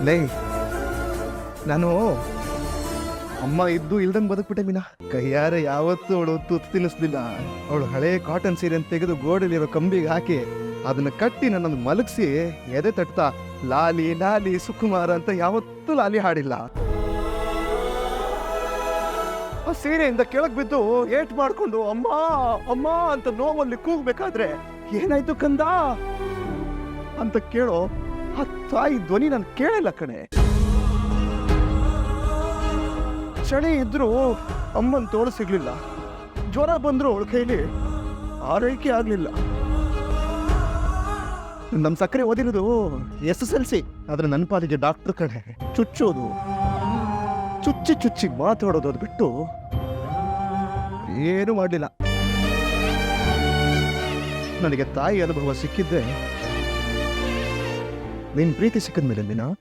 ಲೇ, ನಾನು ಅಮ್ಮ ಇದ್ದು ಇಲ್ದಂಗೆ ಬದುಕ್ಬಿಟ್ಟೆ ಮೀನಾ. ಕೈಯಾರೆ ಯಾವತ್ತೂ ಅವಳು ತುತ್ತು ತಿನ್ನಿಸ್ಲಿಲ್ಲ. ಅವಳು ಹಳೆ ಕಾಟನ್ ಸೀರೆಯನ್ನು ತೆಗೆದು ಗೋಡಲಿರೋ ಕಂಬಿಗೆ ಹಾಕಿ ಅದನ್ನ ಕಟ್ಟಿ ನನ್ನನ್ನು ಮಲಗಿಸಿ ಎದೆ ತಟ್ತಾ ಲಾಲಿ ಲಾಲಿ ಸುಕುಮಾರ ಅಂತ ಯಾವತ್ತೂ ಲಾಲಿ ಹಾಡಿಲ್ಲ. ಆ ಸೀರೆಯಿಂದ ಕೆಳಗ್ ಬಿದ್ದು ಏಟ್ ಮಾಡ್ಕೊಂಡು ಅಮ್ಮ ಅಮ್ಮ ಅಂತ ನೋವಲ್ಲಿ ಕೂಗ್ಬೇಕಾದ್ರೆ ಏನಾಯ್ತು ಕಂದ ಅಂತ ಕೇಳೋ ಆ ತಾಯಿ ಧ್ವನಿ ನಾನು ಕೇಳಿಲ್ಲ ಕಣೆ. ಚಳಿ ಇದ್ರು ಅಮ್ಮನ ತೋಳು ಸಿಗ್ಲಿಲ್ಲ, ಜ್ವರ ಬಂದ್ರು ಅವಳ ಕೈಲಿ ಆರೈಕೆ ಆಗ್ಲಿಲ್ಲ. ನಮ್ಮ ಸಕ್ಕರೆ ಓದಿರೋದು SSLC, ಆದ್ರೆ ನನ್ನ ಪಾಲಿಗೆ ಡಾಕ್ಟರ್ ಕಣೆ. ಚುಚ್ಚೋದು, ಚುಚ್ಚಿ ಚುಚ್ಚಿ ಮಾತಾಡೋದು ಅದು ಬಿಟ್ಟು ಏನು ಮಾಡಲಿಲ್ಲ. ನನಗೆ ತಾಯಿ ಅನುಭವ ಸಿಕ್ಕಿದ್ದೆ ನಿನ್ ಪ್ರೀತಿ ಸಿಕ್ಕಿದ್ಮೇಲೆ ಮೀನಾ.